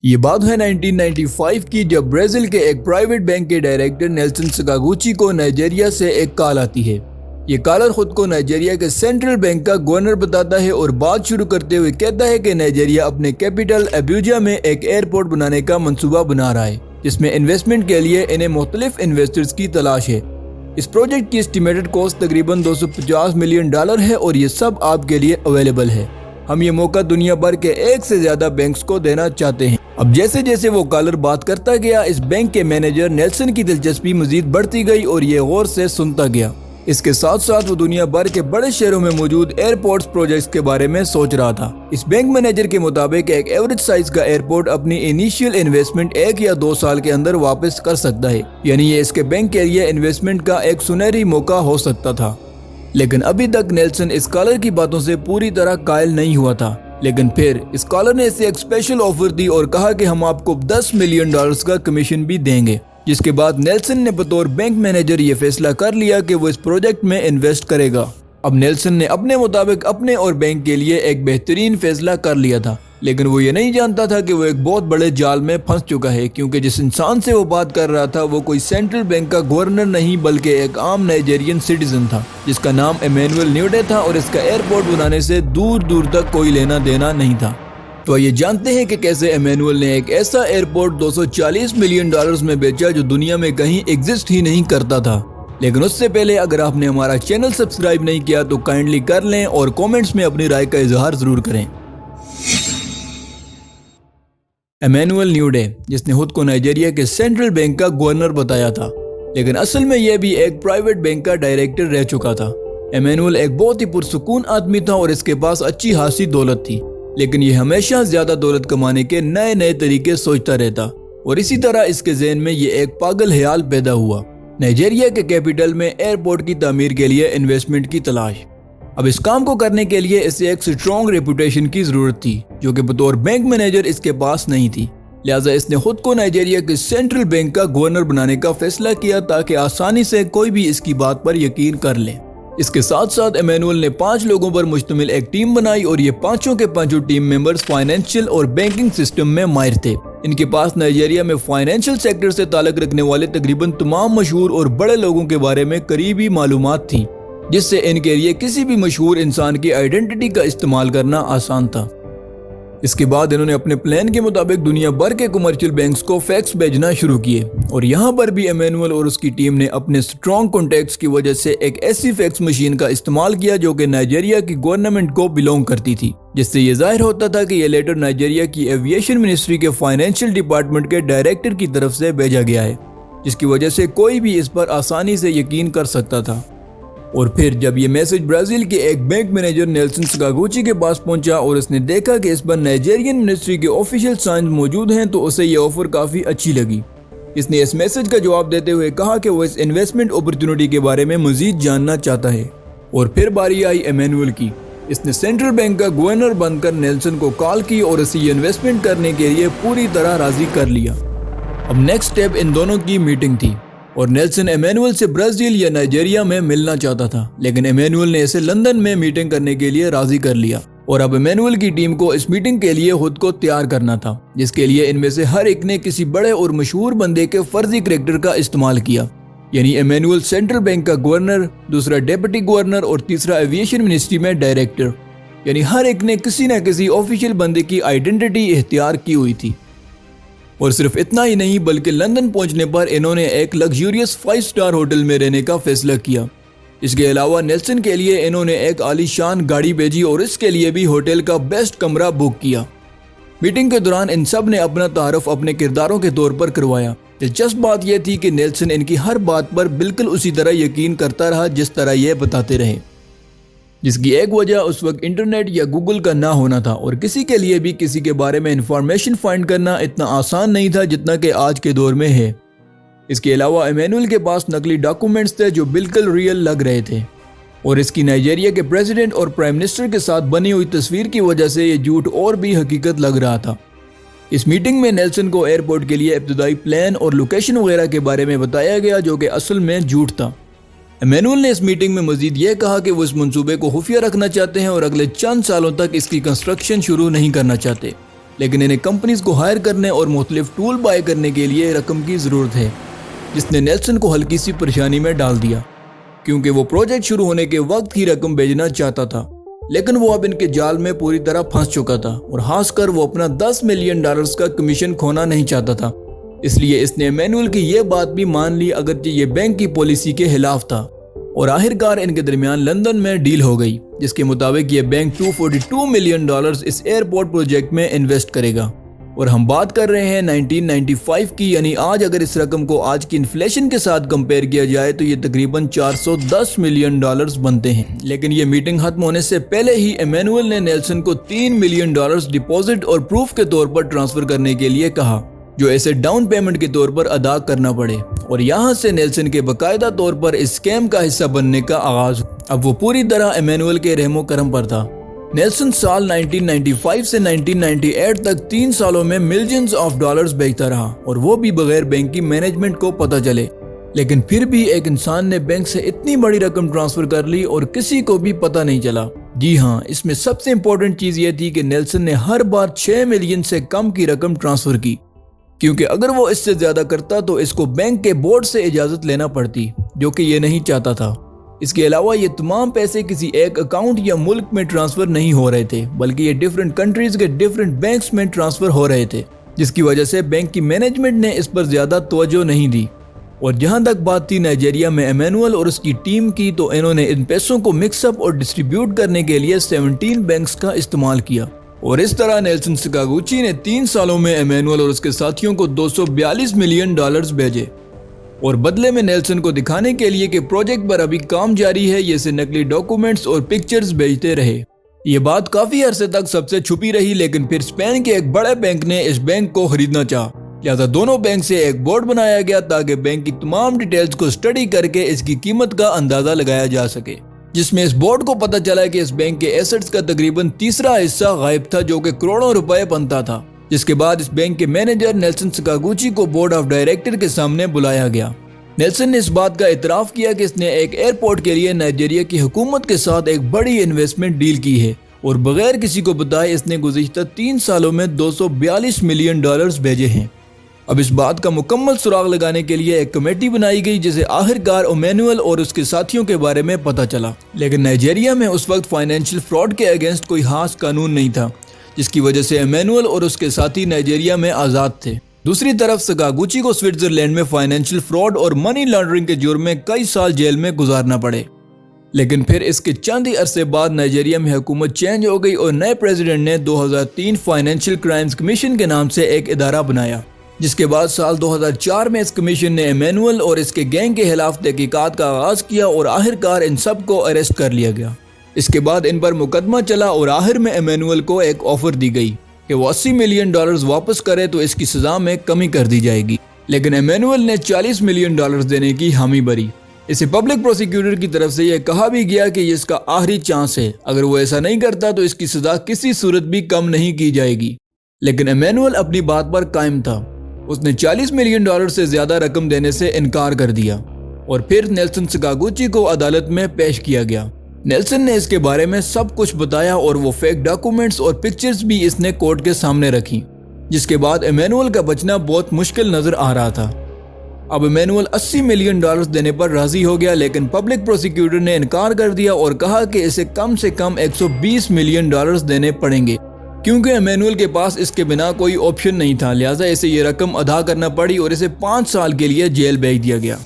یہ بات ہے 1995 کی، جب برازیل کے ایک پرائیویٹ بینک کے ڈائریکٹر نیلسن سکاگوچی کو نائجیریا سے ایک کال آتی ہے۔ یہ کالر خود کو نائجیریا کے سینٹرل بینک کا گورنر بتاتا ہے اور بات شروع کرتے ہوئے کہتا ہے کہ نائجیریا اپنے کیپٹل ایبوجا میں ایک ایئرپورٹ بنانے کا منصوبہ بنا رہا ہے، جس میں انویسٹمنٹ کے لیے انہیں مختلف انویسٹرز کی تلاش ہے۔ اس پروجیکٹ کی اسٹیمیٹڈ کاسٹ تقریباً $250 ملین ہے اور یہ سب آپ کے لیے اویلیبل ہے۔ ہم یہ موقع دنیا بھر کے 1 سے زیادہ بینکس کو دینا چاہتے ہیں۔ اب جیسے جیسے وہ کالر بات کرتا گیا، اس بینک کے مینیجر نیلسن کی دلچسپی مزید بڑھتی گئی اور یہ غور سے سنتا گیا۔ اس کے ساتھ ساتھ وہ دنیا بھر کے بڑے شہروں میں موجود ایئرپورٹس پروجیکٹس کے بارے میں سوچ رہا تھا۔ اس بینک مینیجر کے مطابق ایک ایوریج سائز کا ایئرپورٹ اپنی انیشیل انویسٹمنٹ 1 یا 2 سال کے اندر واپس کر سکتا ہے، یعنی یہ اس کے بینک کے لیے انویسٹمنٹ کا ایک سنہری موقع ہو سکتا تھا۔ لیکن ابھی تک نیلسن اس کالر کی باتوں سے پوری طرح قائل نہیں ہوا تھا، لیکن پھر اس کالر نے اسے ایک اسپیشل آفر دی اور کہا کہ ہم آپ کو $10 ملین کا کمیشن بھی دیں گے، جس کے بعد نیلسن نے بطور بینک مینیجر یہ فیصلہ کر لیا کہ وہ اس پروجیکٹ میں انویسٹ کرے گا۔ اب نیلسن نے اپنے مطابق اپنے اور بینک کے لیے ایک بہترین فیصلہ کر لیا تھا، لیکن وہ یہ نہیں جانتا تھا کہ وہ ایک بہت بڑے جال میں پھنس چکا ہے، کیونکہ جس انسان سے وہ بات کر رہا تھا وہ کوئی سینٹرل بینک کا گورنر نہیں بلکہ ایک عام نائجیرین سٹیزن تھا، جس کا نام ایمینول نیوڈے تھا اور اس کا ایئرپورٹ بنانے سے دور دور تک کوئی لینا دینا نہیں تھا۔ تو یہ جانتے ہیں کہ کیسے ایمینول نے ایک ایسا ایئرپورٹ $240 ملین میں بیچا جو دنیا میں کہیں ایگزسٹ ہی نہیں کرتا تھا۔ لیکن اس سے پہلے اگر آپ نے ہمارا چینل سبسکرائب نہیں کیا تو کائنڈلی کر لیں اور کومنٹس میں اپنی رائے کا اظہار ضرور کریں۔ ایمینول نیوڈے، جس نے خود کو نائجیریا کے سینٹرل بینک کا گورنر بتایا تھا، لیکن اصل میں یہ بھی ایک پرائیویٹ بینک کا ڈائریکٹر رہ چکا تھا۔ ایمینول ایک بہت ہی پرسکون آدمی تھا اور اس کے پاس اچھی خاصی دولت تھی، لیکن یہ ہمیشہ زیادہ دولت کمانے کے نئے طریقے سوچتا رہتا، اور اسی طرح اس کے ذہن میں یہ ایک پاگل خیال پیدا ہوا: نائجیریا کے کیپٹل میں ایئرپورٹ کی تعمیر کے لیے انویسٹمنٹ کی تلاش۔ اب اس کام کو کرنے کے لیے اسے ایک سٹرونگ ریپوٹیشن کی ضرورت تھی، جو کہ بطور بینک مینیجر اس کے پاس نہیں تھی۔ لہٰذا اس نے خود کو نائجیریا کے سینٹرل بینک کا گورنر بنانے کا فیصلہ کیا تاکہ آسانی سے کوئی بھی اس کی بات پر یقین کر لے۔ اس کے ساتھ ساتھ ایمینول نے 5 لوگوں پر مشتمل ایک ٹیم بنائی اور یہ پانچوں کے پانچوں ٹیم ممبرز فائنینشیل اور بینکنگ سسٹم میں ماہر تھے۔ ان کے پاس نائجیریا میں فائنینشیل سیکٹر سے تعلق رکھنے والے تقریباً تمام مشہور اور بڑے لوگوں کے بارے میں قریبی معلومات تھیں، جس سے ان کے لیے کسی بھی مشہور انسان کی آئیڈینٹی کا استعمال کرنا آسان تھا۔ اس کے بعد انہوں نے اپنے پلان کے مطابق دنیا بھر کے کمرشل بینکس کو فیکس بھیجنا شروع کیے، اور یہاں پر بھی ایمینول اور اس کی ٹیم نے اپنے سٹرونگ کانٹیکٹس کی وجہ سے ایک ایسی فیکس مشین کا استعمال کیا جو کہ نائجیریا کی گورنمنٹ کو بلونگ کرتی تھی، جس سے یہ ظاہر ہوتا تھا کہ یہ لیٹر نائجیریا کی ایویشن منسٹری کے فائنینشیل ڈپارٹمنٹ کے ڈائریکٹر کی طرف سے بھیجا گیا ہے، جس کی وجہ سے کوئی بھی اس پر آسانی سے یقین کر سکتا تھا۔ اور پھر جب یہ میسج برازیل کے ایک بینک مینیجر نیلسن سکاگوچی کے پاس پہنچا اور اس نے دیکھا کہ اس پر نائجیرین منسٹری کے آفیشیل سائنز موجود ہیں، تو اسے یہ آفر کافی اچھی لگی۔ اس نے اس میسج کا جواب دیتے ہوئے کہا کہ وہ اس انویسٹمنٹ اپرچونٹی کے بارے میں مزید جاننا چاہتا ہے۔ اور پھر باری آئی ایمینول کی۔ اس نے سینٹرل بینک کا گورنر بن کر نیلسن کو کال کی اور اسے یہ انویسٹمنٹ کرنے کے لیے پوری طرح راضی کر لیا۔ اب نیکسٹ سٹیپ ان دونوں کی میٹنگ تھی، اور نیلسن ایمینول سے برازیل یا نائجیریا میں ملنا چاہتا تھا، لیکن ایمینول نے اسے لندن میں میٹنگ کرنے کے لیے راضی کر لیا۔ اور اب ایمینول کی ٹیم کو اس میٹنگ کے لیے خود کو تیار کرنا تھا، جس کے لیے ان میں سے ہر ایک نے کسی بڑے اور مشہور بندے کے فرضی کریکٹر کا استعمال کیا، یعنی ایمینول سینٹرل بینک کا گورنر، دوسرا ڈیپٹی گورنر اور تیسرا ایویشن منسٹری میں ڈائریکٹر، یعنی ہر ایک نے کسی نہ کسی آفیشیل بندے کی آئیڈینٹی اختیار کی ہوئی تھی۔ اور صرف اتنا ہی نہیں بلکہ لندن پہنچنے پر انہوں نے ایک لگژریس 5 سٹار ہوٹل میں رہنے کا فیصلہ کیا۔ اس کے علاوہ نیلسن کے لیے انہوں نے ایک عالی شان گاڑی بھیجی اور اس کے لیے بھی ہوٹل کا بیسٹ کمرہ بک کیا۔ میٹنگ کے دوران ان سب نے اپنا تعارف اپنے کرداروں کے طور پر کروایا۔ دلچسپ بات یہ تھی کہ نیلسن ان کی ہر بات پر بالکل اسی طرح یقین کرتا رہا جس طرح یہ بتاتے رہے، جس کی ایک وجہ اس وقت انٹرنیٹ یا گوگل کا نہ ہونا تھا، اور کسی کے لیے بھی کسی کے بارے میں انفارمیشن فائنڈ کرنا اتنا آسان نہیں تھا جتنا کہ آج کے دور میں ہے۔ اس کے علاوہ ایمینول کے پاس نقلی ڈاکومنٹس تھے جو بالکل ریئل لگ رہے تھے، اور اس کی نائجیریا کے پریزیڈنٹ اور پرائم منسٹر کے ساتھ بنی ہوئی تصویر کی وجہ سے یہ جھوٹ اور بھی حقیقت لگ رہا تھا۔ اس میٹنگ میں نیلسن کو ایئرپورٹ کے لیے ابتدائی پلان اور لوکیشن وغیرہ کے بارے میں بتایا گیا جو کہ اصل میں جھوٹ تھا۔ ایمینول نے اس میٹنگ میں مزید یہ کہا کہ وہ اس منصوبے کو خفیہ رکھنا چاہتے ہیں اور اگلے چند سالوں تک اس کی کنسٹرکشن شروع نہیں کرنا چاہتے، لیکن انہیں کمپنیز کو ہائر کرنے اور مختلف ٹول بائی کرنے کے لیے رقم کی ضرورت ہے، جس نے نیلسن کو ہلکی سی پریشانی میں ڈال دیا، کیونکہ وہ پروجیکٹ شروع ہونے کے وقت ہی رقم بھیجنا چاہتا تھا، لیکن وہ اب ان کے جال میں پوری طرح پھنس چکا تھا، اور خاص کر وہ اپنا $10 ملین کا کمیشن کھونا نہیں چاہتا تھا۔ اس لیے اس نے ایمینول کی یہ بات بھی مان لی، اگرچہ یہ بینک کی پالیسی کے خلاف تھا، اور آخر کار ان کے درمیان لندن میں ڈیل ہو گئی، جس کے مطابق یہ بینک $242 ملین اس ایئرپورٹ پروجیکٹ میں انویسٹ کرے گا۔ اور ہم بات کر رہے ہیں 1995 کی، یعنی آج اگر اس رقم کو آج کی انفلیشن کے ساتھ کمپیئر کیا جائے تو یہ تقریباً $410 ملین بنتے ہیں۔ لیکن یہ میٹنگ ختم ہونے سے پہلے ہی ایمینول نے نیلسن کو $3 ملین ڈپازٹ اور پروف کے طور پر ٹرانسفر کرنے کے لیے کہا، جو ایسے ڈاؤن پیمنٹ کے طور پر ادا کرنا پڑے، اور یہاں سے نیلسن کے باقاعدہ طور پر اس اسکیم کا حصہ بننے کا آغاز۔ اب وہ پوری طرح ایمینول کے رحم و کرم پر تھا۔ نیلسن سال 1995 سے 1998 تک 3 سالوں میں ملینز آف ڈالرز بیچتا رہا، اور وہ بھی بغیر بینک کی مینجمنٹ کو پتہ چلے۔ لیکن پھر بھی ایک انسان نے بینک سے اتنی بڑی رقم ٹرانسفر کر لی اور کسی کو بھی پتہ نہیں چلا۔ جی ہاں، اس میں سب سے امپورٹنٹ چیز یہ تھی کہ نیلسن نے ہر بار 6 ملین سے کم کی رقم ٹرانسفر کی، کیونکہ اگر وہ اس سے زیادہ کرتا تو اس کو بینک کے بورڈ سے اجازت لینا پڑتی، جو کہ یہ نہیں چاہتا تھا۔ اس کے علاوہ یہ تمام پیسے کسی ایک اکاؤنٹ یا ملک میں ٹرانسفر نہیں ہو رہے تھے، بلکہ یہ ڈیفرنٹ کنٹریز کے ڈیفرنٹ بینکس میں ٹرانسفر ہو رہے تھے، جس کی وجہ سے بینک کی مینجمنٹ نے اس پر زیادہ توجہ نہیں دی۔ اور جہاں تک بات تھی نائجیریا میں ایمینول اور اس کی ٹیم کی، تو انہوں نے ان پیسوں کو مکس اپ اور ڈسٹریبیوٹ کرنے کے لیے 17 بینکس کا استعمال کیا، اور اس طرح نیلسن سکاگوچی نے 3 سالوں میں ایمینول اور اس کے ساتھیوں کو $242 ملین بھیجے، اور بدلے میں نیلسن کو دکھانے کے لیے کہ پروجیکٹ پر ابھی کام جاری ہے، یہ سے نقلی ڈاکومنٹس اور پکچرز بھیجتے رہے۔ یہ بات کافی عرصے تک سب سے چھپی رہی، لیکن پھر اسپین کے ایک بڑے بینک نے اس بینک کو خریدنا چاہا، لہذا دونوں بینک سے ایک بورڈ بنایا گیا تاکہ بینک کی تمام ڈیٹیلز کو اسٹڈی کر کے اس کی قیمت کا اندازہ لگایا جا سکے، جس میں اس بورڈ کو پتہ چلا کہ اس بینک کے ایسٹس کا تقریباً تیسرا حصہ غائب تھا، جو کہ کروڑوں روپے بنتا تھا۔ جس کے بعد اس بینک کے مینیجر نیلسن سکاگوچی کو بورڈ آف ڈائریکٹر کے سامنے بلایا گیا۔ نیلسن نے اس بات کا اعتراف کیا کہ اس نے ایک ایئرپورٹ کے لیے نائجیریا کی حکومت کے ساتھ ایک بڑی انویسٹمنٹ ڈیل کی ہے، اور بغیر کسی کو بتائے اس نے گزشتہ 3 سالوں میں $242 ملین بھیجے ہیں۔ اب اس بات کا مکمل سراغ لگانے کے لیے ایک کمیٹی بنائی گئی، جسے آخر کار ایمینول اور اس کے ساتھیوں کے بارے میں پتہ چلا، لیکن نائجیریا میں اس وقت فائنینشیل فراڈ کے اگینسٹ کوئی خاص قانون نہیں تھا، جس کی وجہ سے ایمینول اور اس کے ساتھی نائجیریا میں آزاد تھے۔ دوسری طرف سکاگوچی کو سوئٹزرلینڈ میں فائنینشیل فراڈ اور منی لانڈرنگ کے جرم میں کئی سال جیل میں گزارنا پڑے، لیکن پھر اس کے چند ہی عرصے بعد نائجیریا میں حکومت چینج ہو گئی، اور نئے پریزیڈنٹ نے 2003 فائنینشیل کرائمز کمیشن کے نام سے ایک ادارہ بنایا، جس کے بعد سال 2004 میں اس کمیشن نے ایمینول اور اس کے گینگ کے خلاف تحقیقات کا آغاز کیا، اور آخر کار ان سب کو اریسٹ کر لیا گیا۔ اس کے بعد ان پر مقدمہ چلا، اور آخر میں ایمینول کو ایک آفر دی گئی کہ وہ $80 ملین واپس کرے تو اس کی سزا میں کمی کر دی جائے گی، لیکن ایمینول نے $40 ملین دینے کی حامی بھری۔ اسے پبلک پروسیکیوٹر کی طرف سے یہ کہا بھی گیا کہ یہ اس کا آخری چانس ہے، اگر وہ ایسا نہیں کرتا تو اس کی سزا کسی صورت بھی کم نہیں کی جائے گی، لیکن ایمینول اپنی بات پر قائم تھا۔ اس نے $40 ملین سے زیادہ رقم دینے سے انکار کر دیا، اور پھر نیلسن سکاگوچی کو عدالت میں پیش کیا گیا۔ نیلسن نے اس کے بارے میں سب کچھ بتایا، اور وہ فیک ڈاکومنٹس اور پکچرز بھی اس نے کورٹ کے سامنے رکھی، جس کے بعد ایمینول کا بچنا بہت مشکل نظر آ رہا تھا۔ اب ایمینول $80 ملین دینے پر راضی ہو گیا، لیکن پبلک پروسیکیوٹر نے انکار کر دیا اور کہا کہ اسے کم سے کم $120 ملین دینے پڑیں گے، کیونکہ ایمینول کے پاس اس کے بنا کوئی آپشن نہیں تھا، لہٰذا اسے یہ رقم ادا کرنا پڑی، اور اسے 5 سال کے لیے جیل بھیج دیا گیا۔